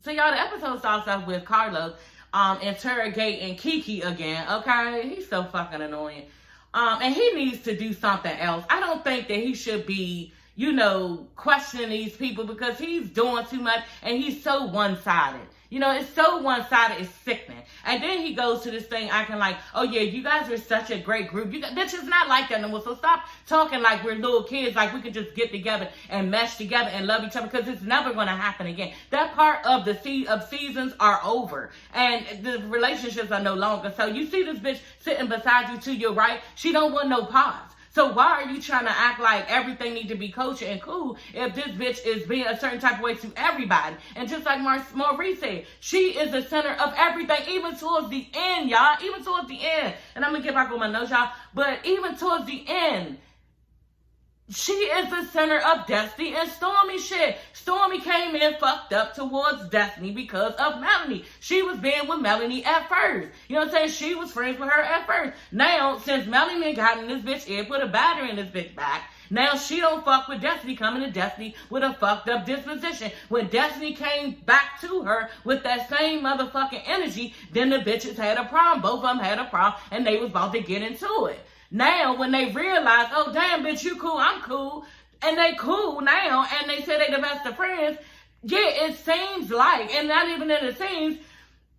So y'all, the episode starts off with Carlos interrogating Kiki again. Okay, he's so fucking annoying. And he needs to do something else. I don't think that he should be, questioning these people because he's doing too much and he's so one-sided. It's so one-sided, it's sickening. And then he goes to this thing acting like, oh yeah, you guys are such a great group. Bitch, it's not like that no more. So stop talking like we're little kids, like we can just get together and mesh together and love each other, because it's never going to happen again. That part of the seasons are over. And the relationships are no longer. So you see this bitch sitting beside you to your right, she don't want no pause. So why are you trying to act like everything needs to be kosher and cool if this bitch is being a certain type of way to everybody? And just like Maurice said, she is the center of everything, even towards the end, y'all. Even towards the end. And I'm going to get back on my notes, y'all. But even towards the end, she is the center of Destiny and Stormy shit. Stormy came in fucked up towards Destiny because of Melanie. She was being with Melanie at first. You know what I'm saying? She was friends with her at first. Now, since Melanie got in this bitch ear, put a battery in this bitch back, now she don't fuck with Destiny, coming to Destiny with a fucked up disposition. When Destiny came back to her with that same motherfucking energy, then the bitches had a problem. Both of them had a problem and they was about to get into it. Now, when they realize, oh, damn, bitch, you cool, I'm cool, and they cool now, and they say they the best of friends, yeah, it seems like, and not even in it seems,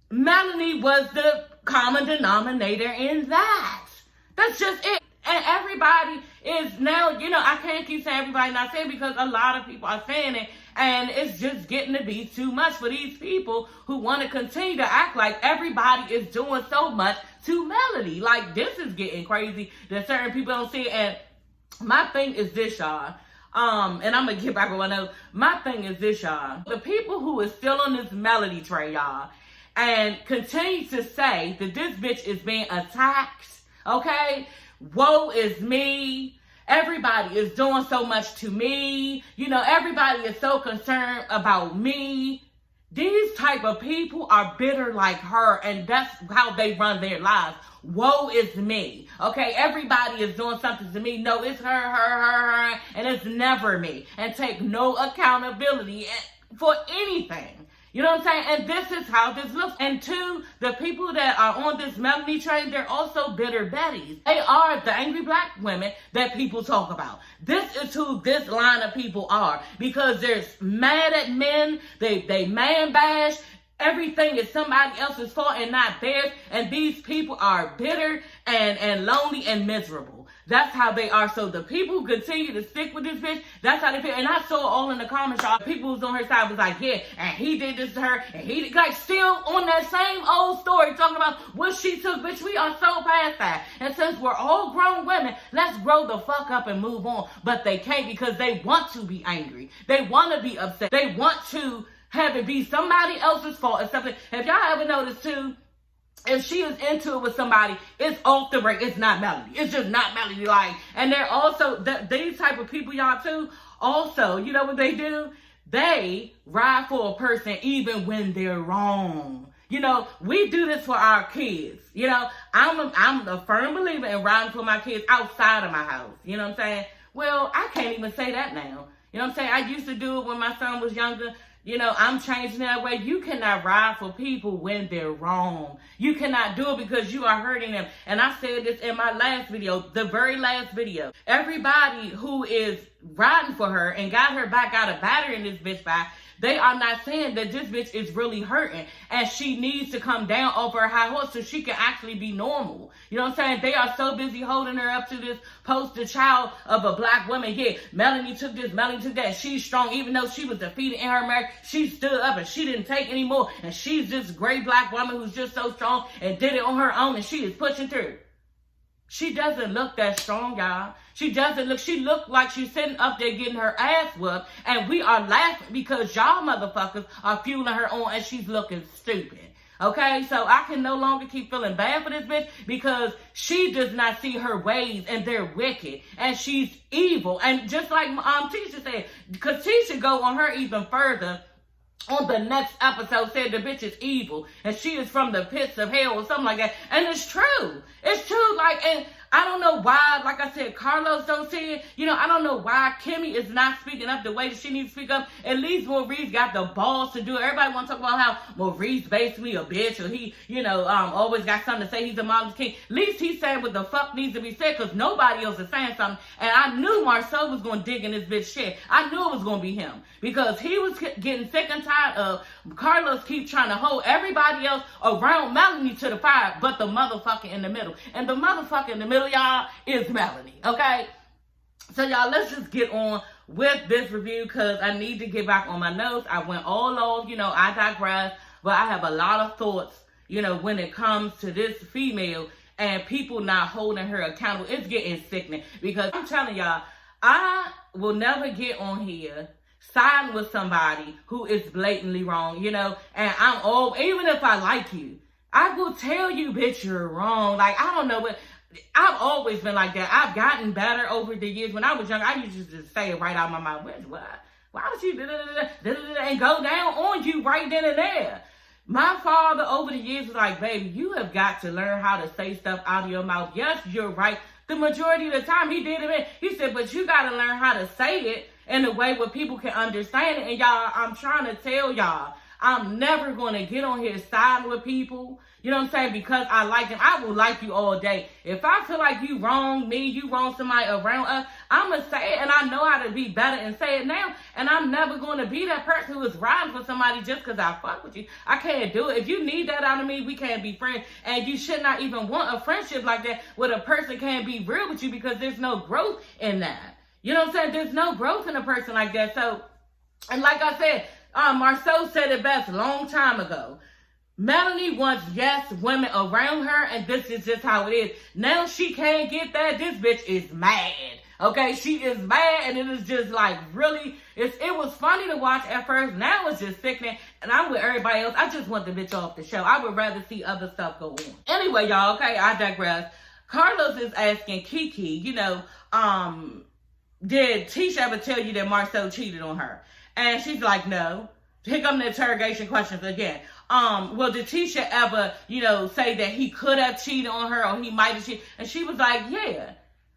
Melanie was the common denominator in that. That's just it. And everybody is now, I can't keep saying everybody not saying, because a lot of people are saying it, and it's just getting to be too much for these people who want to continue to act like everybody is doing so much to Melody. Like, this is getting crazy that certain people don't see it. And my thing is this, y'all. And I'm going to get back on my notes. My thing is this, y'all. The people who is still on this Melody train, y'all, and continue to say that this bitch is being attacked, okay? Woe is me. Everybody is doing so much to me. Everybody is so concerned about me. These type of people are bitter like her, and that's how they run their lives. Woe is me. Okay, everybody is doing something to me. No, it's her, and it's never me. And take no accountability for anything. You know what I'm saying? And this is how this looks. And two, the people that are on this Melanie train, they're also bitter Bettys. They are the angry black women that people talk about. This is who this line of people are, because they're mad at men. They man bash. Everything is somebody else's fault and not theirs. And these people are bitter and lonely and miserable. That's how they are. So the people who continue to stick with this bitch, that's how they feel. And I saw all in the comments, y'all. People who's on her side was like, yeah, and he did this to her, and he did, like, still on that same old story, talking about what she took. Bitch, we are so past that. And since we're all grown women, let's grow the fuck up and move on. But they can't, because they want to be angry. They want to be upset. They want to have it be somebody else's fault or something. Have y'all ever noticed too, if she is into it with somebody, it's off the break. It's not Melody. It's just not Melody. Like, and they're also, these type of people, y'all, too, also, you know what they do? They ride for a person even when they're wrong. We do this for our kids. I'm a firm believer in riding for my kids outside of my house. You know what I'm saying? Well, I can't even say that now. You know what I'm saying? I used to do it when my son was younger. I'm changing that way. You cannot ride for people when they're wrong. You cannot do it because you are hurting them. And I said this in my last video, the very last video. Everybody who is riding for her and got her back out of battering this bitch back, they are not saying that this bitch is really hurting and she needs to come down off her high horse so she can actually be normal. You know what I'm saying? They are so busy holding her up to this poster child of a black woman. Yeah, Melanie took this, Melanie took that. She's strong. Even though she was defeated in her marriage, she stood up and she didn't take anymore. And she's this great black woman who's just so strong and did it on her own, and she is pushing through. She doesn't look that strong, y'all. She look like she's sitting up there getting her ass whooped, and we are laughing because y'all motherfuckers are fueling her on and she's looking stupid. Okay, so I can no longer keep feeling bad for this bitch because she does not see her ways and they're wicked and she's evil. And just like Tisha said, because Tisha go on her even further on the next episode, said the bitch is evil and she is from the pits of hell or something like that. And it's true. It's true. Like, and I don't know why, like I said, Carlos don't see it. You know, I don't know why Kimmy is not speaking up the way that she needs to speak up. At least Maurice got the balls to do it. Everybody want to talk about how Maurice basically a bitch, or he, you know, always got something to say. He's a mama's king. At least he's saying what the fuck needs to be said, because nobody else is saying something. And I knew Marcel was going to dig in this bitch shit. I knew it was going to be him, because he was getting sick and tired of Carlos keep trying to hold everybody else around Melanie to the fire, but the motherfucker in the middle. And the motherfucker in the middle, y'all, is Melanie, okay? So, y'all, let's just get on with this review, because I need to get back on my notes. I went all off, you know, I digress, but I have a lot of thoughts, you know, when it comes to this female and people not holding her accountable. It's getting sickening, because I'm telling y'all, I will never get on here siding with somebody who is blatantly wrong, you know, and I'm all, even if I like you, I will tell you, bitch, you're wrong. Like, I don't know what, I've always been like that. I've gotten better over the years. When I was young, I used to just say it right out of my mouth. Why would you and go down on you right then and there? My father over the years was like, baby, you have got to learn how to say stuff out of your mouth. Yes, you're right. The majority of the time he did it. He said, but you got to learn how to say it in a way where people can understand it. And y'all, I'm trying to tell y'all, I'm never going to get on here siding with people, you know what I'm saying, because I like them. I will like you all day. If I feel like you wrong me, you wrong somebody around us, I'm going to say it, and I know how to be better and say it now. And I'm never going to be that person who is riding for somebody just because I fuck with you. I can't do it. If you need that out of me, we can't be friends. And you should not even want a friendship like that where a person can't be real with you, because there's no growth in that. You know what I'm saying? There's no growth in a person like that. So, and like I said, Marceau said it best a long time ago. Melanie wants yes women around her, and this is just how it is. Now she can't get that. This bitch is mad. Okay, she is mad, and it is just like really, it was funny to watch at first. Now it's just sickening, and I'm with everybody else. I just want the bitch off the show. I would rather see other stuff go on. Anyway, y'all, okay, I digress. Carlos is asking Kiki, you know, did Tisha ever tell you that Marcel cheated on her? And she's like, no. Here come the interrogation questions again. Well, did Tisha ever, you know, say that he could have cheated on her, or he might have cheated? And she was like, yeah.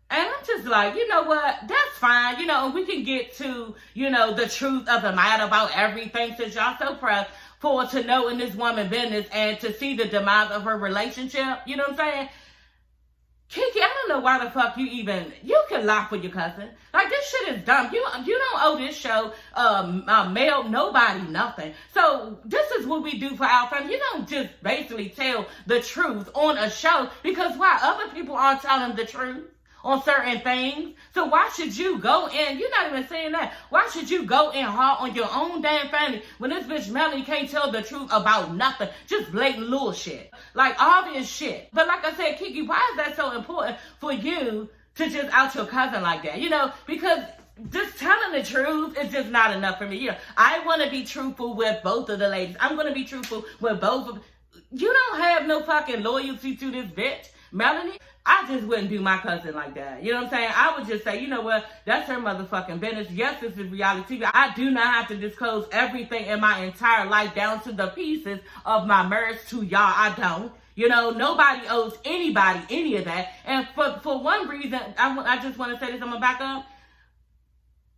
And I'm just like, you know what? That's fine. You know, and we can get to, you know, the truth of the matter about everything, since y'all so pressed for to know in this woman business and to see the demise of her relationship. You know what I'm saying? Kiki, I don't know why the fuck you can lie for your cousin. Like, this shit is dumb. You don't owe this show, mail, nobody, nothing. So, this is what we do for our family. You don't just basically tell the truth on a show, because why? Other people aren't telling the truth on certain things. So why should you go in? You're not even saying that. Why should you go in hard on your own damn family when this bitch Melanie can't tell the truth about nothing? Just blatant little shit. Like obvious shit. But like I said, Kiki, why is that so important for you to just out your cousin like that? You know, because just telling the truth is just not enough for me. You know, I want to be truthful with both of the ladies. I'm going to be truthful with both of them. You don't have no fucking loyalty to this bitch, Melanie. I just wouldn't do my cousin like that. You know what I'm saying? I would just say, you know what? That's her motherfucking business. Yes, this is reality TV. I do not have to disclose everything in my entire life down to the pieces of my marriage to y'all. I don't. You know, nobody owes anybody any of that. And for one reason, I just want to say this. I'm going to back up.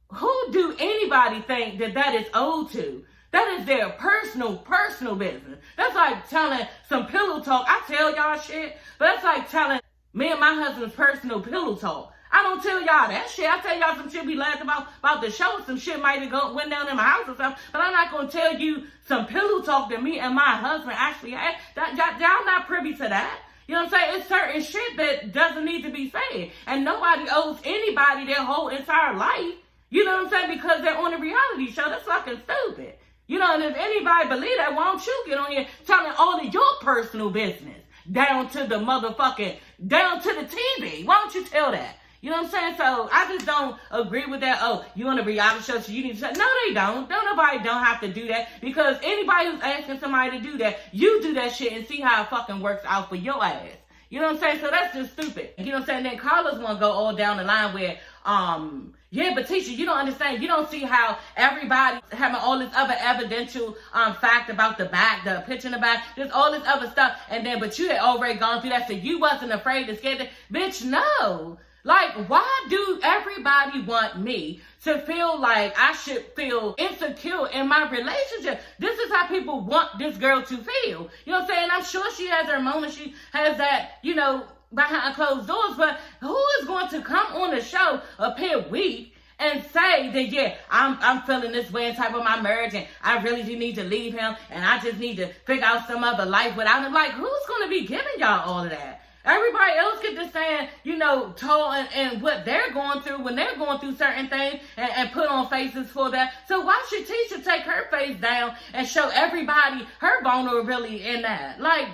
Who do anybody think that is owed to? That is their personal business. That's like telling some pillow talk. I tell y'all shit, but that's like telling me and my husband's personal pillow talk. I don't tell y'all that shit. I tell y'all some shit we laughed about the show. Some shit might have went down in my house or something. But I'm not going to tell you some pillow talk that me and my husband actually had. Y'all not privy to that. You know what I'm saying? It's certain shit that doesn't need to be said. And nobody owes anybody their whole entire life. You know what I'm saying? Because they're on a reality show. That's fucking stupid. You know, and if anybody believe that, why don't you get on here telling all of your personal business? Down to the TV. Why don't you tell that? You know what I'm saying? So I just don't agree with that. Oh, you on a reality show, so you need to say. No, they don't. Nobody don't have to do that. Because anybody who's asking somebody to do that, you do that shit and see how it fucking works out for your ass. You know what I'm saying? So that's just stupid. You know what I'm saying? Then Carlos want to go all down the line where, Yeah, but Tisha, you don't understand. You don't see how everybody having all this other evidential fact about the back, the picture in the back, there's all this other stuff, and then but you had already gone through that, so you wasn't afraid to scare them. Bitch, no. Like, why do everybody want me to feel like I should feel insecure in my relationship? This is how people want this girl to feel. You know what I'm saying? I'm sure she has her moments. She has that, you know, behind closed doors. But who is going to come on the show appear weak and say that, yeah, I'm feeling this way in type of my marriage, and I really do need to leave him, and I just need to figure out some other life without him? Like, who's going to be giving y'all all of that? Everybody else get to saying, you know, tall and what they're going through when they're going through certain things and put on faces for that. So why should Tisha take her face down and show everybody her vulnerability in that? Like,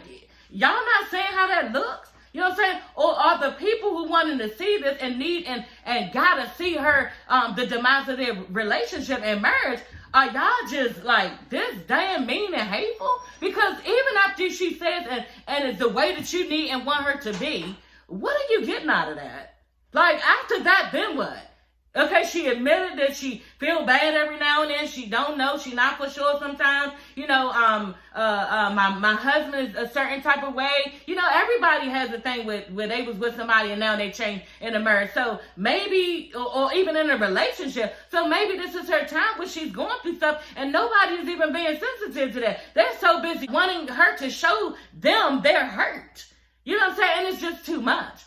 y'all not saying how that looks? You know what I'm saying? Or are the people who wanting to see this and need and gotta see her, the demise of their relationship and marriage, are y'all just like this damn mean and hateful? Because even after she says and it's the way that you need and want her to be, what are you getting out of that? Like, after that, then what? Okay, she admitted that she feel bad every now and then. She don't know. She not for sure sometimes. You know, my husband is a certain type of way. You know, everybody has a thing where they was with somebody and now they change in a marriage. So maybe, or even in a relationship. So maybe this is her time where she's going through stuff and nobody is even being sensitive to that. They're so busy wanting her to show them their hurt. You know what I'm saying? And it's just too much.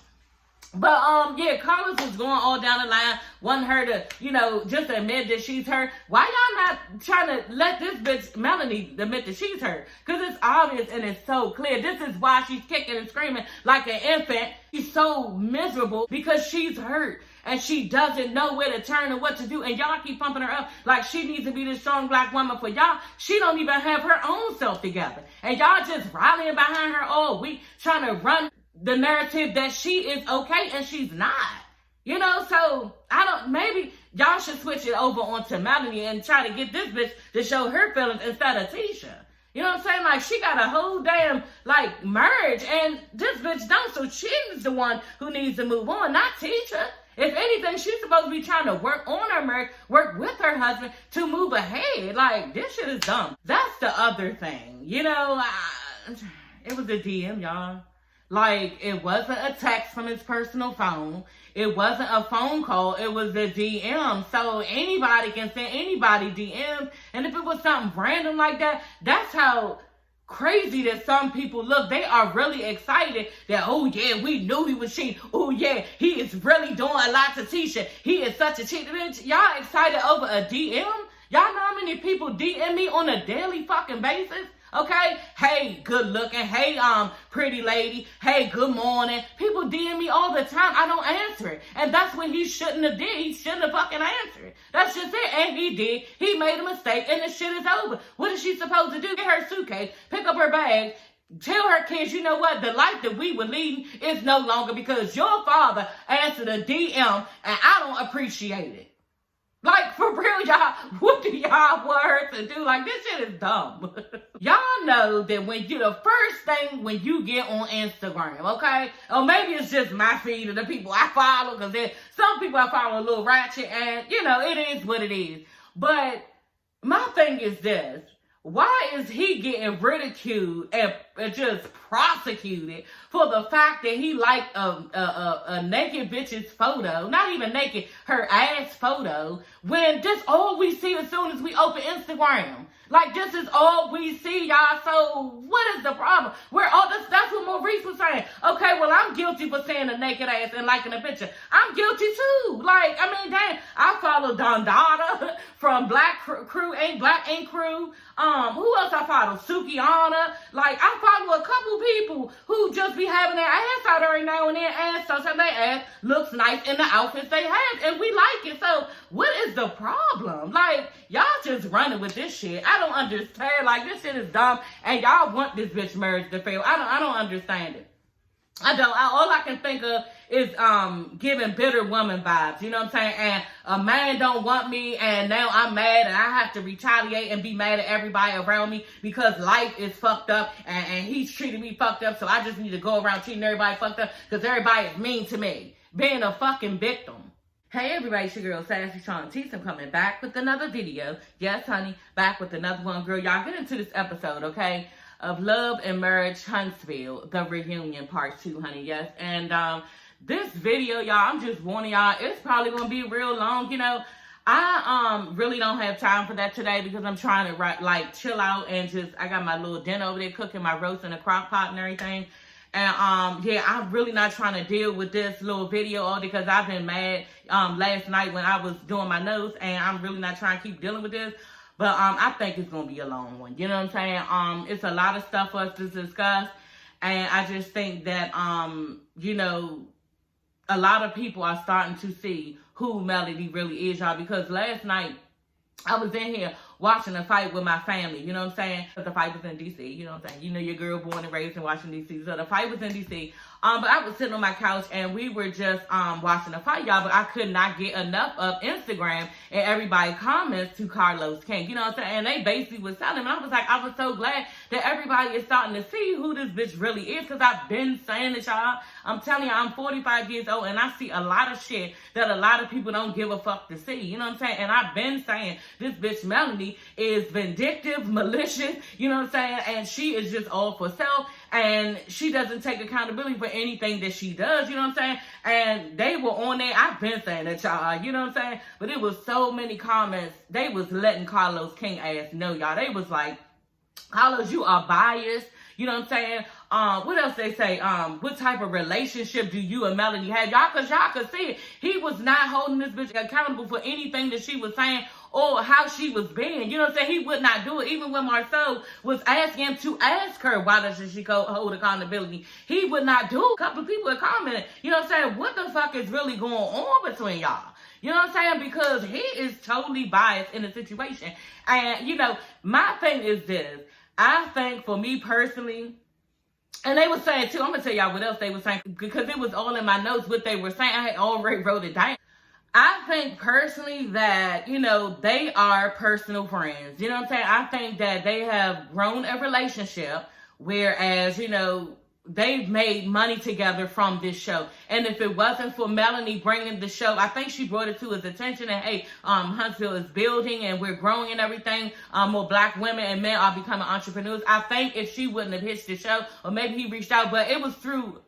But, yeah, Carlos was going all down the line, wanting her to, you know, just admit that she's hurt. Why y'all not trying to let this bitch, Melanie, admit that she's hurt? Because it's obvious and it's so clear. This is why she's kicking and screaming like an infant. She's so miserable because she's hurt. And she doesn't know where to turn and what to do. And y'all keep pumping her up like she needs to be this strong black woman for y'all. She don't even have her own self together. And y'all just rallying behind her all week, trying to run the narrative that she is okay and she's not. You know, so maybe y'all should switch it over onto Melanie and try to get this bitch to show her feelings instead of Tisha. You know what I'm saying? Like, she got a whole damn, like, marriage and this bitch don't. So she's the one who needs to move on, not Tisha. If anything, she's supposed to be trying to work on her marriage, work with her husband to move ahead. Like, this shit is dumb. That's the other thing. You know, it was a DM, y'all. Like, it wasn't a text from his personal phone. It wasn't a phone call. It was a DM. So anybody can send anybody DMs. And if it was something random like that, that's how crazy that some people look. They are really excited that, oh yeah, we knew he was cheating. Oh yeah, he is really doing a lot to Tisha. He is such a cheater. Y'all excited over a DM? Y'all know how many people DM me on a daily fucking basis? Okay? Hey, good looking. Hey, pretty lady. Hey, good morning. People DM me all the time. I don't answer it. And that's what he shouldn't have did. He shouldn't have fucking answered it. That's just it. And he did. He made a mistake and the shit is over. What is she supposed to do? Get her suitcase, pick up her bag, tell her kids, you know what? The life that we were leading is no longer because your father answered a DM and I don't appreciate it. Like, for real, y'all, what do y'all want her to do? Like, this shit is dumb. Y'all know that when you, the first thing when you get on Instagram, okay? Or maybe it's just my feed of the people I follow, because there's some people I follow a little ratchet, and, you know, it is what it is. But my thing is this. Why is he getting ridiculed and just prosecuted for the fact that he liked a naked bitch's photo, not even naked, her ass photo, when this all we see as soon as we open Instagram? Like, this is all we see, y'all. So what is the problem? That's what Maurice was saying. Okay, well, I'm guilty for saying a naked ass and liking a picture. I'm guilty too. Like, I mean, damn, I follow Don Dada from Black Crew, Black Ink Crew. Who else I follow? Sukiana. Like, I follow a couple people who just be having their ass out every now and then, and sometimes their ass looks nice in the outfits they have, and we like it. So what is the problem? Like, y'all just running with this shit. I don't understand. Like, this shit is dumb, and y'all want this bitch marriage to fail. I don't understand it. I don't. All I can think of is giving bitter woman vibes. You know what I'm saying? And a man don't want me, and now I'm mad, and I have to retaliate and be mad at everybody around me because life is fucked up, and he's treating me fucked up, so I just need to go around treating everybody fucked up because everybody is mean to me. Being a fucking victim. Hey everybody, it's your girl Sassy Sean T. I'm coming back with another video. Yes, honey, back with another one. Girl, y'all get into this episode, okay? Of Love and Marriage Huntsville, the reunion part 2, honey. Yes, and this video, y'all, I'm just warning y'all, it's probably gonna be real long. You know, I really don't have time for that today because I'm trying to chill out and I got my little dinner over there cooking my roast in a crock pot and everything. And, yeah, I'm really not trying to deal with this little video all because I've been mad, last night when I was doing my nose, and I'm really not trying to keep dealing with this. But, I think it's going to be a long one. You know what I'm saying? It's a lot of stuff for us to discuss. And I just think that, you know, a lot of people are starting to see who Melody really is, y'all. Because last night, I was in here watching a fight with my family, you know what I'm saying? The fight was in D.C., you know what I'm saying? You know your girl born and raised in Washington, D.C., so the fight was in D.C. But I was sitting on my couch, and we were just watching the fight, y'all, but I could not get enough of Instagram and everybody comments to Carlos King, you know what I'm saying? And they basically was telling him, and I was like, I was so glad that everybody is starting to see who this bitch really is, because I've been saying it, y'all. I'm telling you, I'm 45 years old, and I see a lot of shit that a lot of people don't give a fuck to see, you know what I'm saying? And I've been saying this bitch Melody is vindictive, malicious, you know what I'm saying? And she is just all for self, and she doesn't take accountability for anything that she does, you know what I'm saying? And they were on there. I've been saying that, y'all, you know what I'm saying? But it was so many comments. They was letting Carlos King ass know, y'all. They was like, Carlos, you are biased. You know what I'm saying? What else they say? What type of relationship do you and Melody have? Y'all, cause y'all could see it. He was not holding this bitch accountable for anything that she was saying or how she was being. You know what I'm saying? He would not do it. Even when Marcel was asking him to ask her, why doesn't she hold accountability? He would not do it. A couple of people had commented, you know what I'm saying? What the fuck is really going on between y'all? You know what I'm saying? Because he is totally biased in the situation. And, you know, my thing is this. I think for me personally, and they were saying too, I'm going to tell y'all what else they were saying, because it was all in my notes what they were saying. I had already wrote it down. I think personally that, you know, they are personal friends. You know what I'm saying? I think that they have grown a relationship, whereas, you know, they've made money together from this show. And if it wasn't for Melanie bringing the show, I think she brought it to his attention and, hey, Huntsville is building and we're growing and everything. More black women and men are becoming entrepreneurs. I think if she wouldn't have hitched the show, or maybe he reached out, but it was through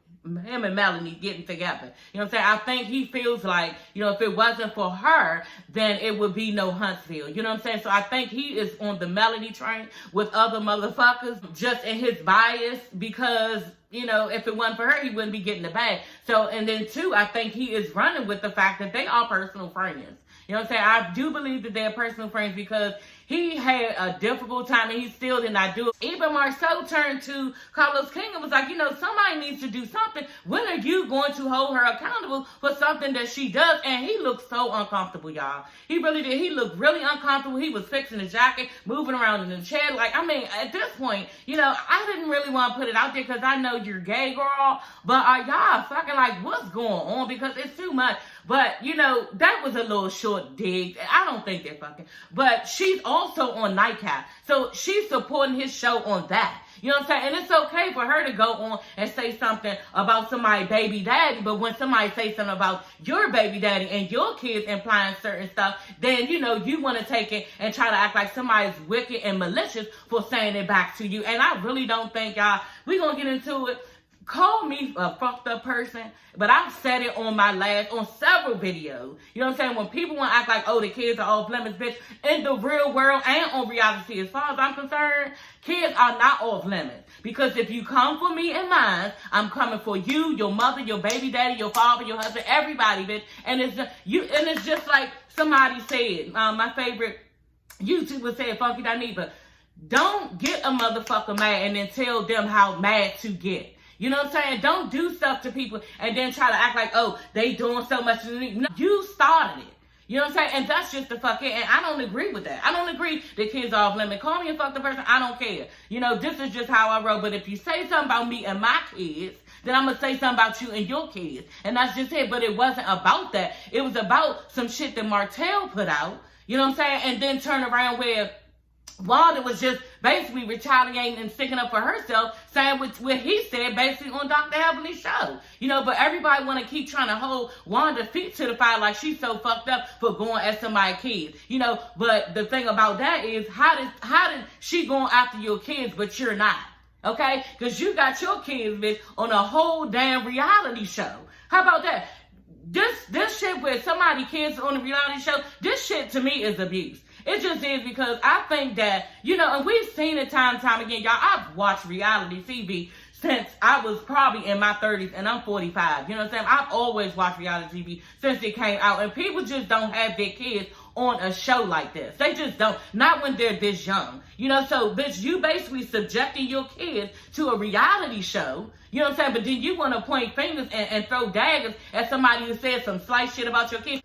him and Melanie getting together. You know what I'm saying? I think he feels like, you know, if it wasn't for her, then it would be no Huntsville. You know what I'm saying? So I think he is on the Melanie train with other motherfuckers just in his bias because, you know, if it wasn't for her, he wouldn't be getting the bag. So, and then two, I think he is running with the fact that they are personal friends. You know what I'm saying? I do believe that they're personal friends because he had a difficult time and he still did not do it. Even Marcel turned to Carlos King and was like, you know, somebody needs to do something. When are you going to hold her accountable for something that she does? And he looked so uncomfortable, y'all. He really did. He looked really uncomfortable. He was fixing the jacket, moving around in the chair. Like, I mean, at this point, you know, I didn't really want to put it out there because I know you're gay, girl. But are y'all fucking like, what's going on? Because it's too much. But, you know, that was a little short dig. I don't think they're fucking. But she's also on Nightcap. So she's supporting his show on that. You know what I'm saying? And it's okay for her to go on and say something about somebody's baby daddy. But when somebody says something about your baby daddy and your kids implying certain stuff, then, you know, you want to take it and try to act like somebody's wicked and malicious for saying it back to you. And I really don't think, y'all, we're going to get into it. Call me a fucked up person, but I've said it on several videos. You know what I'm saying? When people want to act like, oh, the kids are off limits, bitch, in the real world and on reality, as far as I'm concerned, kids are not off limits. Because if you come for me and mine, I'm coming for you, your mother, your baby daddy, your father, your husband, everybody, bitch. And it's just like somebody said, my favorite YouTuber said, Funky Dineva, don't get a motherfucker mad and then tell them how mad to get. You know what I'm saying? Don't do stuff to people and then try to act like, oh, they doing so much. No, you started it. You know what I'm saying? And that's just the fucking, and I don't agree with that. I don't agree that kids are off limit. Call me a fucked up person. I don't care. You know, this is just how I roll. But if you say something about me and my kids, then I'm going to say something about you and your kids. And that's just it. But it wasn't about that. It was about some shit that Martell put out. You know what I'm saying? And then turn around where Wanda was just basically retaliating and sticking up for herself, saying what he said basically on Dr. Heavenly's show. You know, but everybody want to keep trying to hold Wanda's feet to the fire like she's so fucked up for going at somebody's kids. You know, but the thing about that is, how did she going after your kids, but you're not? Okay? Because you got your kids, bitch, on a whole damn reality show. How about that? This shit where somebody kids on a reality show, this shit to me is abuse. It just is, because I think that, you know, and we've seen it time and time again, y'all. I've watched reality TV since I was probably in my 30s, and I'm 45. You know what I'm saying? I've always watched reality TV since it came out, and people just don't have their kids on a show like this. They just don't. Not when they're this young. You know, so, bitch, you basically subjecting your kids to a reality show. You know what I'm saying? But then you want to point fingers and throw daggers at somebody who said some slight shit about your kids.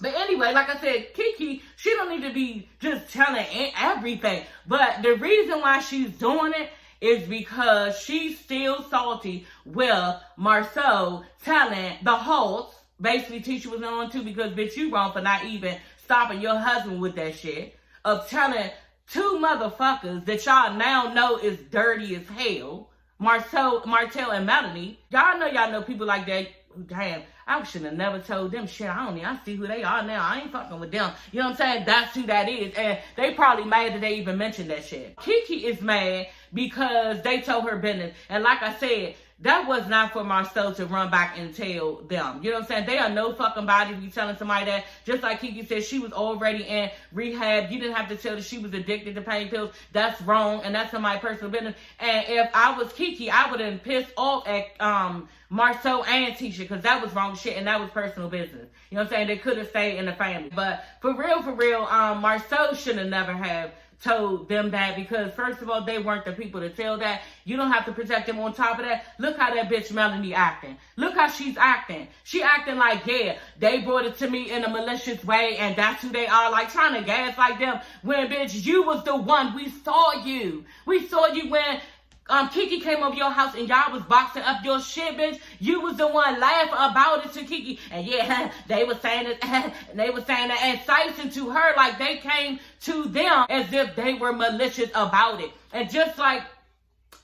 But anyway, like I said, Kiki, she don't need to be just telling everything. But the reason why she's doing it is because she's still salty with Marceau telling the host, basically Tisha was on too, because bitch, you wrong for not even stopping your husband with that shit, of telling two motherfuckers that y'all now know is dirty as hell, Martell and Melanie. Y'all know people like that. Damn, I should have never told them shit. I see who they are now. I ain't fucking with them. You know what I'm saying? That's who that is. And they probably mad that they even mentioned that shit. Kiki is mad because they told her business. And like I said, that was not for Marcel to run back and tell them. You know what I'm saying? They are no fucking body to be telling somebody that. Just like Kiki said, she was already in rehab. You didn't have to tell her she was addicted to pain pills. That's wrong, and that's somebody's personal business. And if I was Kiki, I would have pissed off at Marceau and Tisha, because that was wrong shit, and that was personal business. You know what I'm saying? They could have stayed in the family. But for real, Marceau should have never have told them that, because first of all, they weren't the people to tell that. You don't have to protect them. On top of that, look how that bitch Melanie acting. Look how she's acting. She acting like, yeah, they brought it to me in a malicious way, and that's who they are, like trying to gaslight them, when bitch, you was the one. We saw you when Kiki came over your house and y'all was boxing up your shit, bitch. You was the one laughing about it to Kiki. And yeah, they were saying it, and citing to her like they came to them as if they were malicious about it. And just like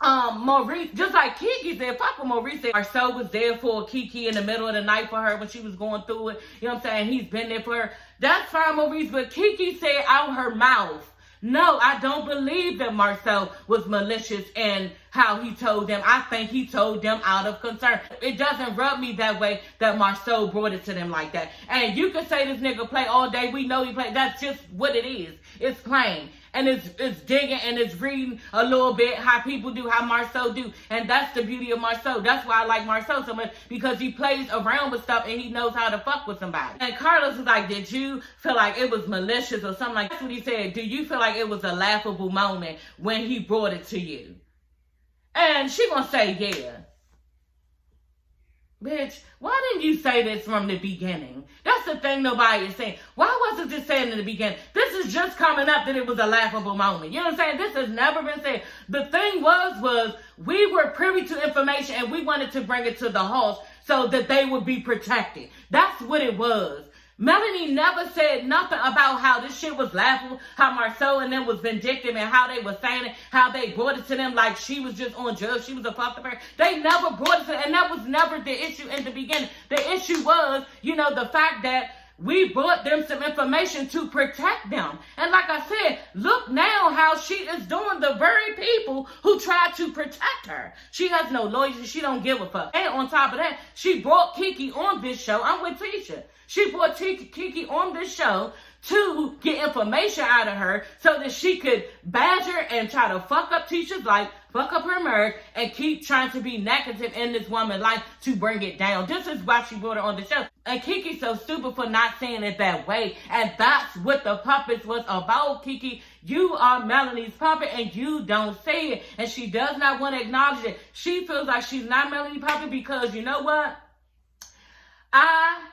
Maurice, just like Kiki said, fuck what Maurice said, Marceau was there for Kiki in the middle of the night for her when she was going through it. You know what I'm saying? He's been there for her. That's fine, Maurice, but Kiki said out her mouth, no, I don't believe that Marceau was malicious in how he told them. I think he told them out of concern. It doesn't rub me that way that Marceau brought it to them like that. And you can say this nigga play all day. We know he play. That's just what it is. It's playing. And it's digging and it's reading a little bit how people do, how Marceau do. And that's the beauty of Marceau. That's why I like Marceau so much, because he plays around with stuff and he knows how to fuck with somebody. And Carlos was like, did you feel like it was malicious or something like that? That's what he said. Do you feel like it was a laughable moment when he brought it to you? And she gonna say, yeah. Bitch, why didn't you say this from the beginning? That's the thing nobody is saying. Why wasn't this said in the beginning? This is just coming up that it was a laughable moment. You know what I'm saying? This has never been said. The thing was we were privy to information and we wanted to bring it to the house so that they would be protected. That's what it was. Melanie never said nothing about how this shit was laughable, how Marceau and them was vindictive, and how they were saying it, how they brought it to them like she was just on drugs, she was a fucked up person. They never brought it to them, and that was never the issue in the beginning. The issue was, you know, the fact that we brought them some information to protect them. And like I said, look now how she is doing the very people who tried to protect her. She has no lawyers. She don't give a fuck. And on top of that, she brought Kiki on this show. I'm with Tisha. She brought Kiki on this show to get information out of her so that she could badger and try to fuck up Tisha's life, fuck up her marriage, and keep trying to be negative in this woman's life to bring it down. This is why she brought her on the show. And Kiki's so stupid for not saying it that way. And that's what the puppets was about, Kiki. You are Melanie's puppet and you don't say it. And she does not want to acknowledge it. She feels like she's not Melanie's puppet because, you know what? I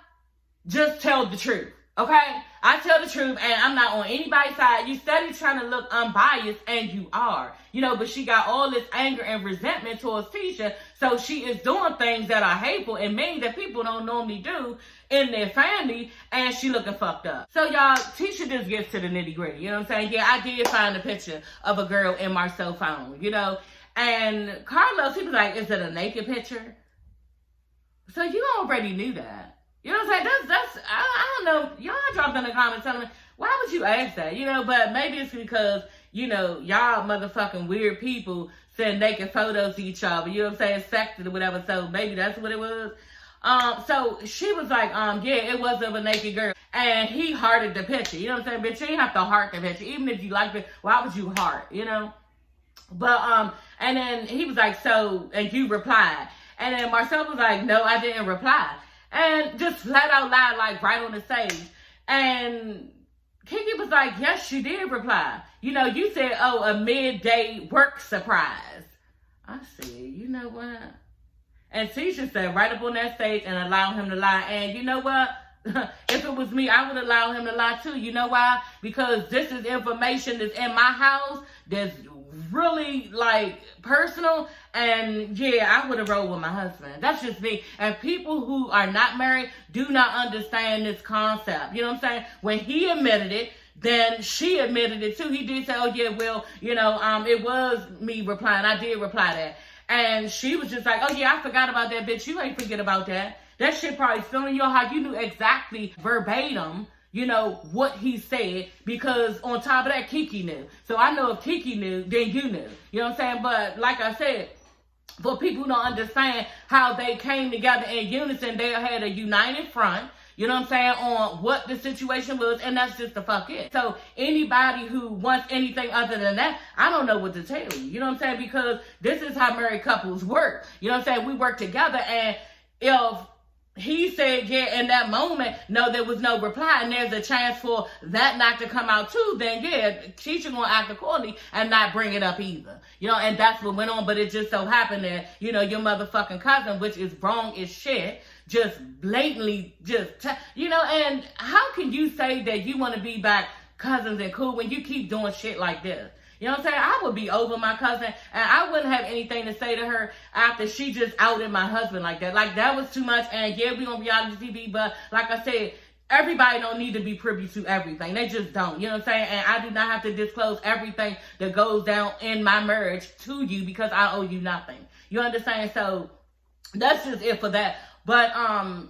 just tell the truth. Okay? I tell the truth, and I'm not on anybody's side. You steady trying to look unbiased, and you are. But she got all this anger and resentment towards Tisha, so she is doing things that are hateful and mean that people don't normally do in their family, and she looking fucked up. So, y'all, Tisha just gets to the nitty-gritty, you know what I'm saying? Yeah, I did find a picture of a girl in Marcel's phone, and Carlos, he was like, is it a naked picture? So you already knew that. You know what I'm saying? I don't know. Y'all dropped in the comments telling me, why would you ask that? But maybe it's because, y'all motherfucking weird people send naked photos to each other. You know what I'm saying? Sexted or whatever. So maybe that's what it was. So she was like, yeah, it was of a naked girl. And he hearted the picture. You know what I'm saying? Bitch, you ain't have to heart the picture. Even if you liked it, why would you heart, But, and then he was like, so, and you replied. And then Marcel was like, no, I didn't reply. And just flat out loud, like right on the stage. And Kiki was like, yes, she did reply. You said, oh, a midday work surprise. I said, you know what? And Tisha said right up on that stage and allow him to lie. And you know what? If it was me, I would allow him to lie too. You know why? Because this is information that's in my house that's really like personal, and yeah, I would have rolled with my husband. That's just me. And people who are not married do not understand this concept. You know what I'm saying? When he admitted it, then she admitted it too. He did say, oh yeah, well, it was me replying. I did reply that. And she was just like, oh yeah, I forgot about that, bitch. You ain't forget about that. That shit probably still in your heart. You knew exactly verbatim what he said, because on top of that, Kiki knew. So I know if Kiki knew, then you knew. You know what I'm saying? But like I said, for people who don't understand how they came together in unison, they had a united front, you know what I'm saying, on what the situation was, and that's just the fuck it. So anybody who wants anything other than that, I don't know what to tell you. You know what I'm saying? Because this is how married couples work. You know what I'm saying? We work together, and if he said, yeah, in that moment, no, there was no reply, and there's a chance for that not to come out too, then yeah, Tisha gonna act accordingly and not bring it up either. And that's what went on, but it just so happened that, your motherfucking cousin, which is wrong as shit, just blatantly and how can you say that you want to be back cousins and cool when you keep doing shit like this? You know what I'm saying? I would be over my cousin, and I wouldn't have anything to say to her after she just outed my husband like that. Like, that was too much, and yeah, we on reality TV, but like I said, everybody don't need to be privy to everything. They just don't. You know what I'm saying? And I do not have to disclose everything that goes down in my marriage to you because I owe you nothing. You understand? So that's just it for that. But,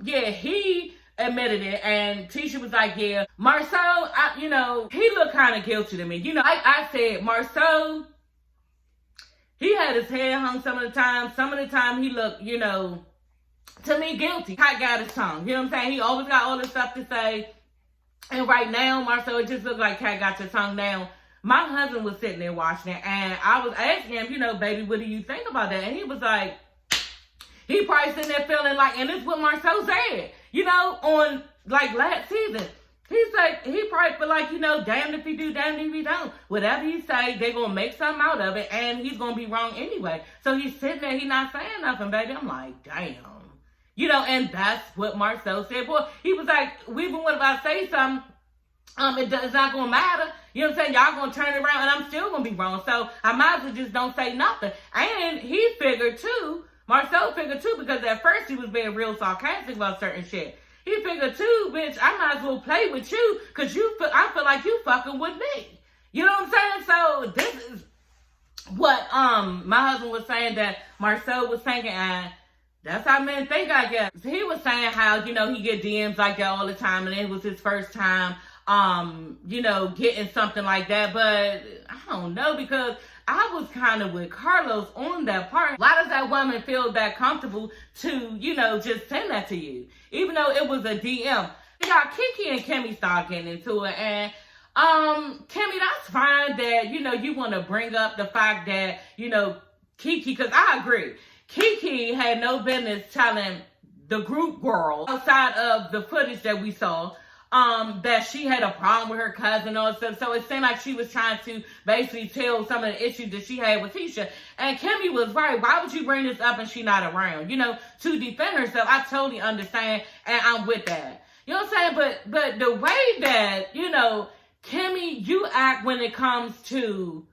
yeah, he admitted it, and Tisha was like, yeah, Marcel, he looked kind of guilty to me. I said, Marcel, he had his head hung some of the time he looked, to me, guilty. Cat got his tongue, you know what I'm saying? He always got all this stuff to say, and right now, Marcel, it just looked like Cat got your tongue down. My husband was sitting there watching it, and I was asking him, baby, what do you think about that? And he was like, he probably sitting there feeling like, and this is what Marcel said, on like last season. He's like, he probably feel like, damned if he do, damned if he don't. Whatever he say, they gonna make something out of it, and he's gonna be wrong anyway. So he's sitting there, he not saying nothing, baby. I'm like, damn. And that's what Marcel said. Boy, he was like, even when I say something, it's not gonna matter. You know what I'm saying? Y'all gonna turn it around, and I'm still gonna be wrong. So I might as well just don't say nothing. And he figured too, Marcel figured too, because at first he was being real sarcastic about certain shit. He figured too, bitch, I might as well play with you because I feel like you fucking with me. You know what I'm saying? So this is what my husband was saying that Marcel was thinking, and that's how men think, I guess. He was saying how, he get DMs like that all the time, and it was his first time, getting something like that. But I don't know, because I was kind of with Carlos on that part. Why does that woman feel that comfortable to, just send that to you? Even though it was a DM. Kiki and Kimmy started getting into it. And, Kimmy, that's fine that, you want to bring up the fact that, Kiki, because I agree. Kiki had no business telling the group girl outside of the footage that we saw, that she had a problem with her cousin and all stuff. So it seemed like she was trying to basically tell some of the issues that she had with Tisha. And Kimmy was right. Why would you bring this up and she not around? To defend herself, I totally understand, and I'm with that. You know what I'm saying? But the way that, you know, Kimmy, you act when it comes to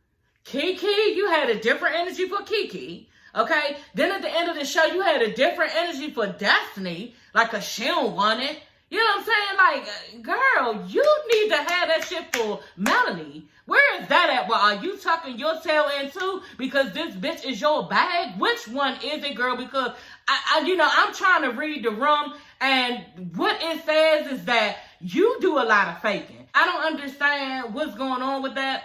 Kiki, you had a different energy for Kiki. Okay? Then at the end of the show, you had a different energy for Destiny. Like a she don't want it. You know what I'm saying? Like, girl, you need to have that shit for Melanie. Where is that at? Well, are you tucking your tail in too? Because this bitch is your bag? Which one is it, girl? Because, I'm trying to read the room. And what it says is that you do a lot of faking. I don't understand what's going on with that.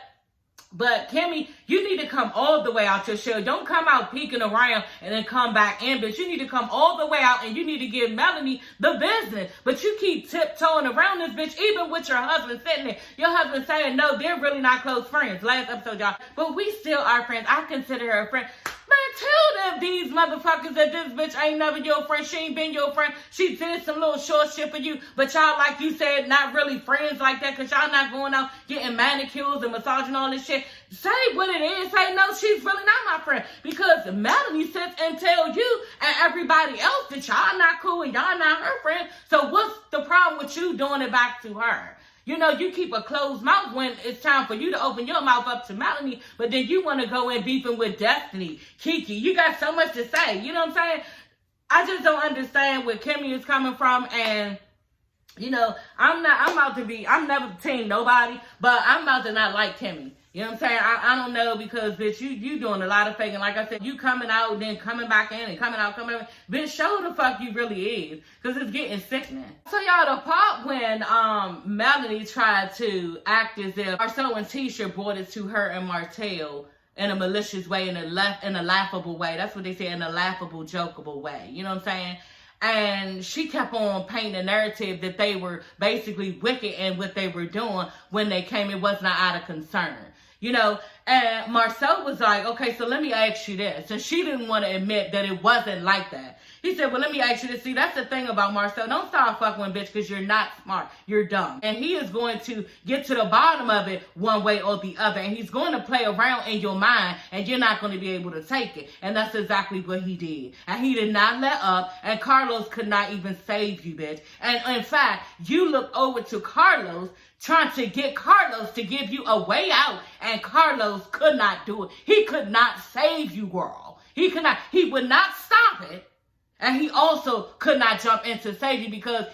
But Kimmy, you need to come all the way out your shell. Don't come out peeking around and then come back in, bitch. You need to come all the way out and you need to give Melanie the business. But you keep tiptoeing around this bitch, even with your husband sitting there. Your husband saying, no, they're really not close friends. Last episode, y'all. But we still are friends. I consider her a friend. Man, tell them these motherfuckers that this bitch ain't never your friend. She ain't been your friend. She did some little short shit for you. But y'all, like you said, not really friends like that because y'all not going out getting manicures and massaging all this shit. Say what it is. Say, no, she's really not my friend. Because Melanie sits and tell you and everybody else that y'all not cool and y'all not her friend. So what's the problem with you doing it back to her? You know, you keep a closed mouth when it's time for you to open your mouth up to Melanie, but then you want to go in beefing with Destiny. Kiki, you got so much to say. You know what I'm saying? I just don't understand where Kimmy is coming from. And, you know, I'm never team nobody, but I'm about to not like Kimmy. You know what I'm saying? I don't know because, bitch, you doing a lot of faking. Like I said, you coming out, then coming back in and coming out, coming in. Bitch, show who the fuck you really is because it's getting sickening. So, y'all, the part when Melanie tried to act as if Marcel and Tisha brought it to her and Martell in a malicious way, in a laughable way. That's what they say, in a laughable, jokeable way. You know what I'm saying? And she kept on painting a narrative that they were basically wicked in what they were doing when they came. It was not out of concern. You know, and Marcel was like, okay, so let me ask you this. And she didn't want to admit that it wasn't like that. He said, well, let me ask you this. See, that's the thing about Marcel. Don't start fucking with bitch because you're not smart. You're dumb. And he is going to get to the bottom of it one way or the other. And he's going to play around in your mind and you're not going to be able to take it. And that's exactly what he did. And he did not let up. And Carlos could not even save you, bitch. And in fact, you look over to Carlos trying to get Carlos to give you a way out. And Carlos could not do it. He could not save you, girl. He could not. He would not stop it. And he also could not jump in to save you because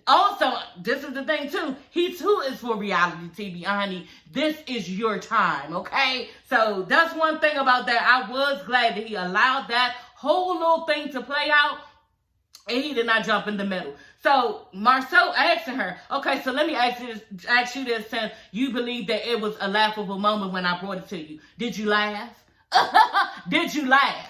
also, this is the thing too, he too is for reality TV, honey. This is your time, okay? So that's one thing about that. I was glad that he allowed that whole little thing to play out and he did not jump in the middle. So Marcel asking her, okay, so let me ask you this, since you believe that it was a laughable moment when I brought it to you. Did you laugh? Did you laugh?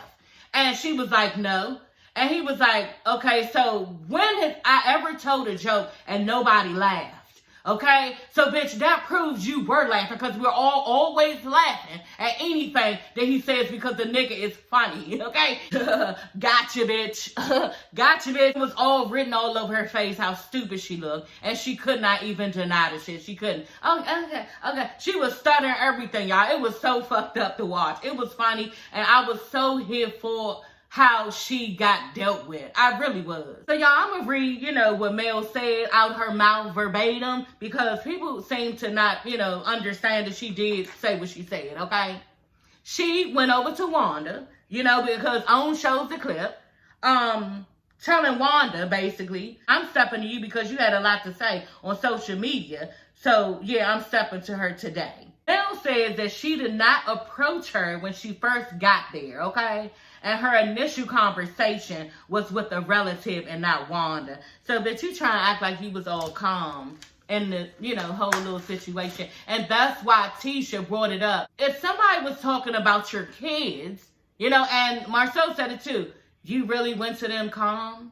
And she was like, no. And he was like, okay, so when have I ever told a joke and nobody laughed? Okay? So, bitch, that proves you were laughing because we're all always laughing at anything that he says because the nigga is funny. Okay? Gotcha, bitch. Gotcha, bitch. It was all written all over her face how stupid she looked. And she could not even deny the shit. She couldn't. Okay. She was stuttering everything, y'all. It was so fucked up to watch. It was funny. And I was so here for how she got dealt with. I really was. So y'all, I'm gonna read, what Mel said out her mouth verbatim because people seem to not, understand that she did say what she said, okay? She went over to Wanda, because OWN shows the clip, telling Wanda, basically, I'm stepping to you because you had a lot to say on social media. So, yeah, I'm stepping to her today. Mel says that she did not approach her when she first got there, okay? And her initial conversation was with a relative and not Wanda. So that you trying to act like you was all calm in the, whole little situation. And that's why Tisha brought it up. If somebody was talking about your kids, and Marcel said it too, you really went to them calm?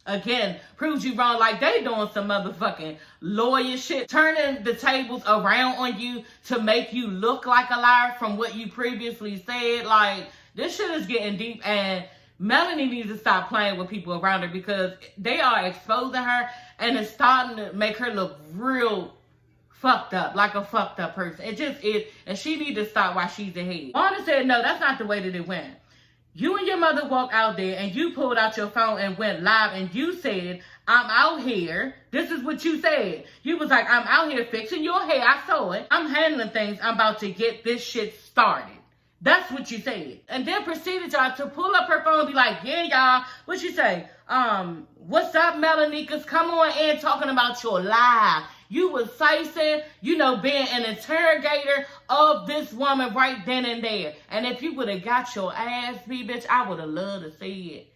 Again, proves you wrong. Like they doing some motherfucking lawyer shit. Turning the tables around on you to make you look like a liar from what you previously said. Like, this shit is getting deep. And Melanie needs to stop playing with people around her because they are exposing her. And it's starting to make her look real fucked up. Like a fucked up person. It just is. And she needs to stop while she's ahead. Wanda said, no, that's not the way that it went. You and your mother walked out there and you pulled out your phone and went live and you said, I'm out here. This is what you said. You was like, I'm out here fixing your hair. I saw it. I'm handling things. I'm about to get this shit started. That's what you said. And then proceeded y'all to pull up her phone and be like, yeah, y'all. What you say? What's up, Melanicas? Come on in talking about your live. You was facing, being an interrogator of this woman right then and there. And if you would have got your ass beat, bitch, I would have loved to see it.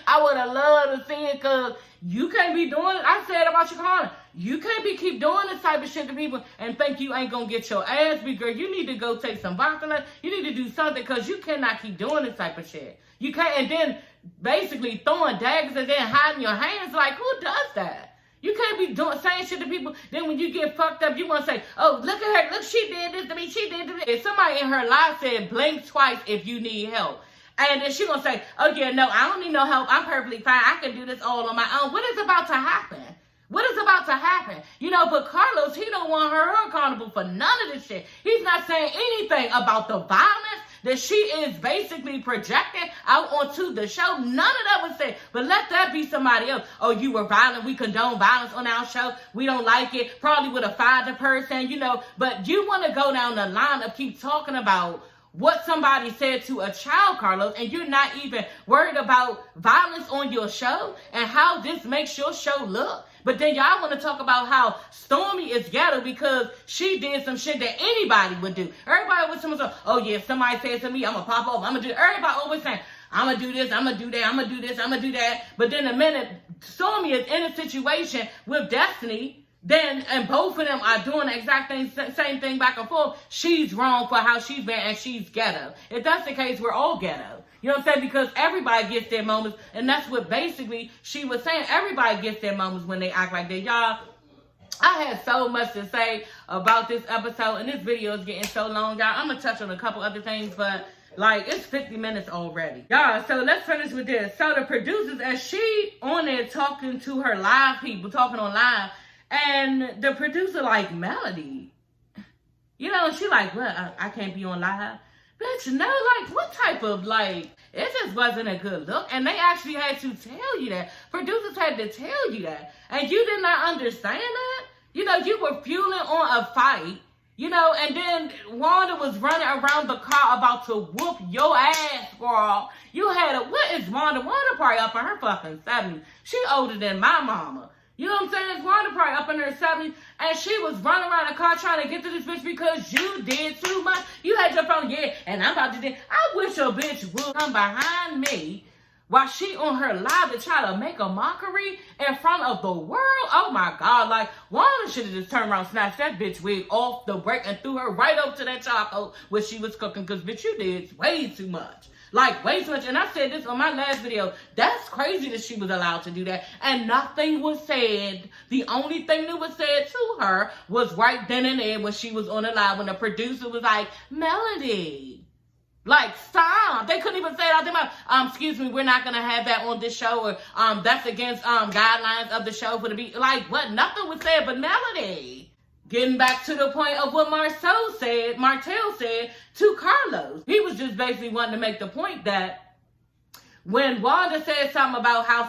I would have loved to see it, because you can't be doing it. I said about your corner. You can't be keep doing this type of shit to people and think you ain't gonna get your ass beat, girl. You need to go take some boxing. You need to do something, because you cannot keep doing this type of shit. You can't, and then basically throwing daggers and then hiding your hands. Like, who does that? You can't be saying shit to people. Then when you get fucked up, you want to say, oh, look at her. Look, she did this to me. She did this. If somebody in her life said, blink twice if you need help. And then she going to say, oh, yeah, no, I don't need no help. I'm perfectly fine. I can do this all on my own. What is about to happen? What is about to happen? But Carlos, he don't want her accountable for none of this shit. He's not saying anything about the violence that she is basically projecting out onto the show. None of that was said. But let that be somebody else. Oh, you were violent. We condone violence on our show. We don't like it. Probably would have fired the person, But you want to go down the line of keep talking about what somebody said to a child, Carlos, and you're not even worried about violence on your show and how this makes your show look. But then y'all want to talk about how Stormy is ghetto because she did some shit that anybody would do. Everybody was someone say, oh yeah, if somebody says to me, I'm going to pop off. I'm going to do, everybody always saying, I'm going to do this, I'm going to do that, I'm going to do this, I'm going to do that. But then the minute Stormy is in a situation with Destiny, and both of them are doing the exact same thing back and forth, she's wrong for how she's been and she's ghetto. If that's the case, we're all ghetto. You know what I'm saying? Because everybody gets their moments, and that's what basically she was saying. Everybody gets their moments when they act like that. Y'all, I had so much to say about this episode, and this video is getting so long, y'all. I'm going to touch on a couple other things, but it's 50 minutes already. Y'all, so let's finish with this. So the producers, as she on there talking to her live people, talking on live, and the producer like, Melody, she like, what, I can't be on live? Bitch, no, what type of, it just wasn't a good look. And they actually had to tell you that. Producers had to tell you that. And you did not understand that? You were fueling on a fight, and then Wanda was running around the car about to whoop your ass, girl. You had what is Wanda? Wanda probably up in her fucking 70s. She older than my mama. You know what I'm saying? Wanda probably up in her 70s, and she was running around the car trying to get to this bitch because you did too much. You had your phone, yeah, and I'm about to do. I wish a bitch would come behind me while she on her live to try to make a mockery in front of the world. Oh my God, Wanda should have just turned around, snatched that bitch wig off the break and threw her right up to that charcoal where she was cooking, because bitch, you did way too much. Way too much. And I said this on my last video. That's crazy that she was allowed to do that. And nothing was said. The only thing that was said to her was right then and there when she was on the live, when the producer was like, Melody, stop. They couldn't even say it out their mouth. Excuse me, we're not going to have that on this show. Or that's against guidelines of the show for the beat. What? Nothing was said but Melody. Getting back to the point of what Martell said to Carlos. He was just basically wanting to make the point that when Wanda said something about how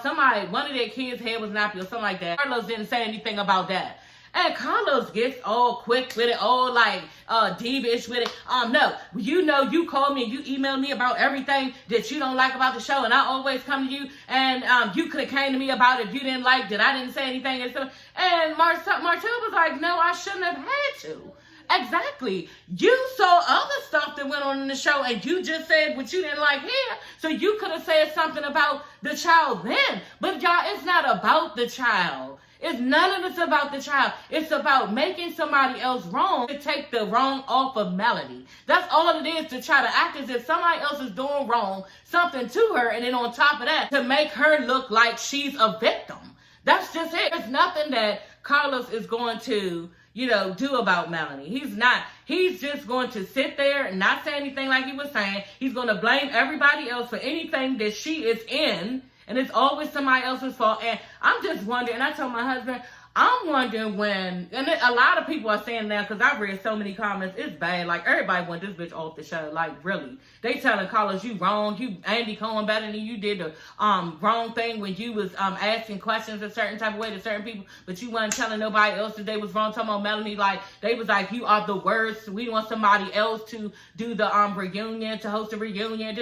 one of their kids' head was nappy or something like that, Carlos didn't say anything about that. And Carlos gets all quick with it, all divish with it. No, you called me and you emailed me about everything that you don't like about the show, and I always come to you, and you could have came to me about it if you didn't like that I didn't say anything. And Martell was like, no, I shouldn't have had to. Exactly. You saw other stuff that went on in the show, and you just said what you didn't like here, so you could have said something about the child then. But y'all, it's not about the child. It's none of this about the child. It's about making somebody else wrong to take the wrong off of Melody. That's all it is, to try to act as if somebody else is doing wrong, something to her, and then on top of that, to make her look like she's a victim. That's just it. There's nothing that Carlos is going to, do about Melody. He's not. He's just going to sit there and not say anything like he was saying. He's going to blame everybody else for anything that she is in. And it's always somebody else's fault. And I'm just wondering, and I told my husband, I'm wondering when, and a lot of people are saying now, because I've read so many comments, it's bad. Like, everybody want this bitch off the show. Like, really. They telling Carlos, you wrong. You, Andy Cohen better than you did the wrong thing when you was asking questions a certain type of way to certain people, but you wasn't telling nobody else that they was wrong. Talking about Melanie, like, they was like, you are the worst. We want somebody else to do the reunion, to host a reunion.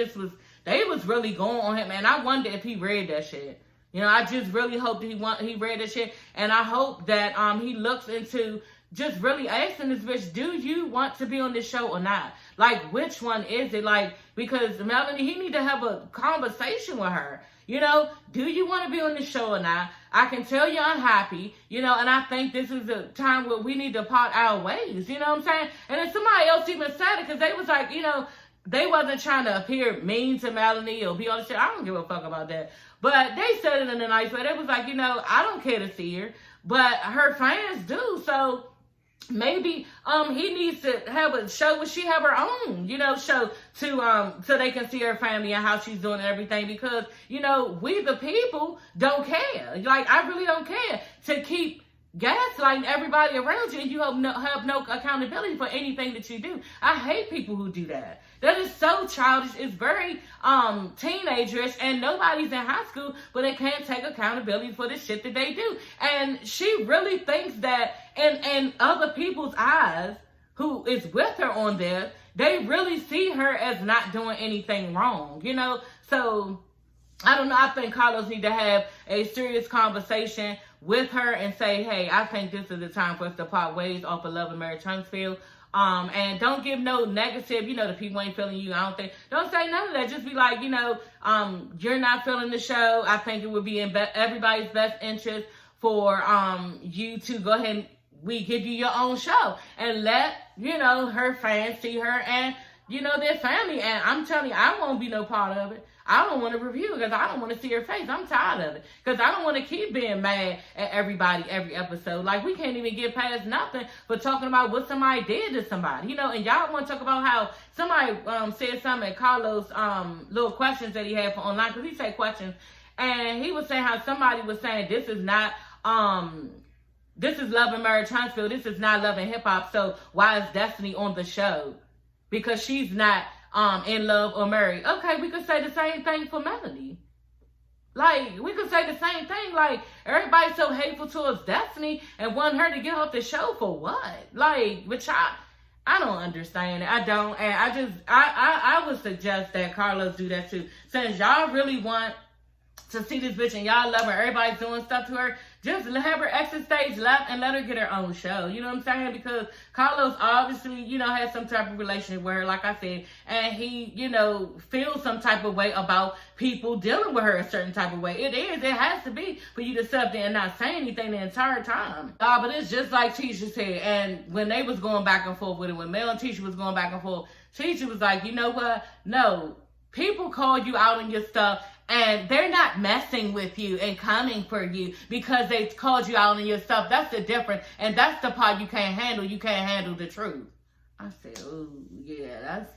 They was really going on him, man. I wonder if he read that shit. You know, I just really hope that he read that shit, and I hope that he looks into just really asking this bitch, do you want to be on this show or not? Like, which one is it? Like, because Melanie, he need to have a conversation with her. You know, do you want to be on this show or not? I can tell you're unhappy, you know, and I think this is a time where we need to part our ways, you know what I'm saying? And then somebody else even said it, because they was like, you know, they wasn't trying to appear mean to Melanie or be all this shit. I don't give a fuck about that. But they said it in a nice way. They was like, you know, I don't care to see her, but her fans do. So maybe he needs to have a show where she have her own, you know, show to so they can see her family and how she's doing and everything, because, you know, we the people don't care. Like, I really don't care to keep gaslighting everybody around you, and you have no accountability for anything that you do. I hate people who do that. That is so childish. It's very teenagerish, and nobody's in high school, but they can't take accountability for the shit that they do. And she really thinks that in other people's eyes who is with her on this, they really see her as not doing anything wrong, you know? So I don't know. I think Carlos need to have a serious conversation with her and say, hey, I think this is the time for us to part ways off of Love and Marriage Huntsville. And don't give no negative, you know, the people ain't feeling you. Don't say none of that. Just be like, you know, you're not feeling the show. I think it would be in everybody's best interest for you to go ahead and we give you your own show and let, you know, her fans see her and, you know, their family. And I'm telling you, I won't be no part of it. I don't want to review because I don't want to see her face. I'm tired of it. Because I don't want to keep being mad at everybody every episode. Like, we can't even get past nothing but talking about what somebody did to somebody. You know, and y'all want to talk about how somebody said something at Carlos' little questions that he had for online. Because he said questions. And he was saying how somebody was saying this is not, this is Love and Marriage Huntsville. This is not Love and Hip Hop. So why is Destiny on the show? Because she's not in love or married. Okay, we could say the same thing for Melanie. Like, we could say the same thing. Like, everybody's so hateful towards Destiny and want her to get off the show for what? Like, which I don't understand it. I don't. And I would suggest that Carlos do that too. Since y'all really want to see this bitch and y'all love her, everybody's doing stuff to her, just have her exit stage left and let her get her own show. You know what I'm saying? Because Carlos obviously, you know, has some type of relationship with her, like I said, and he, you know, feels some type of way about people dealing with her a certain type of way. It has to be for you to sit up there and not say anything the entire time. But it's just like Tisha said, and when they was going back and forth with it, when Mel and Tisha was going back and forth, Tisha was like, you know what? No, people call you out on your stuff, and they're not messing with you and coming for you because they called you out on your stuff. That's the difference. And that's the part you can't handle. You can't handle the truth. I said, oh, yeah, that's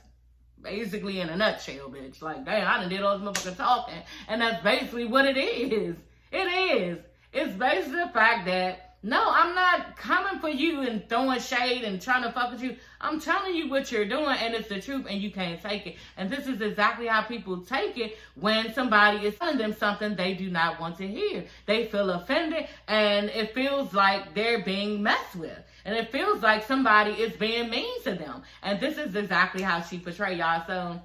basically in a nutshell, bitch. Like, damn, I done did all this motherfucking talking. And that's basically what it is. It is. It's basically the fact that, no, I'm not coming for you and throwing shade and trying to fuck with you. I'm telling you what you're doing, and it's the truth, and you can't take it. And this is exactly how people take it when somebody is telling them something they do not want to hear. They feel offended, and it feels like they're being messed with. And it feels like somebody is being mean to them. And this is exactly how she portrayed y'all. So,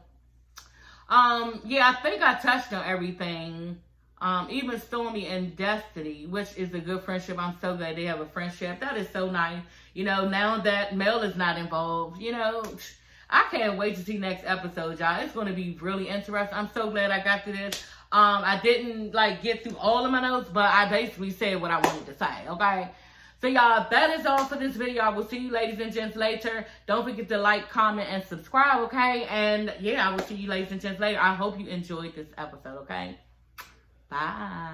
yeah, I think I touched on everything. Even Stormy and Destiny, which is a good friendship. I'm so glad they have a friendship. That is so nice. You know, now that Mel is not involved, you know, I can't wait to see next episode, y'all. It's going to be really interesting. I'm so glad I got to this. I didn't, like, get through all of my notes, but I basically said what I wanted to say, okay? So, y'all, that is all for this video. I will see you ladies and gents later. Don't forget to like, comment, and subscribe, okay? And, yeah, I will see you ladies and gents later. I hope you enjoyed this episode, okay? Bye.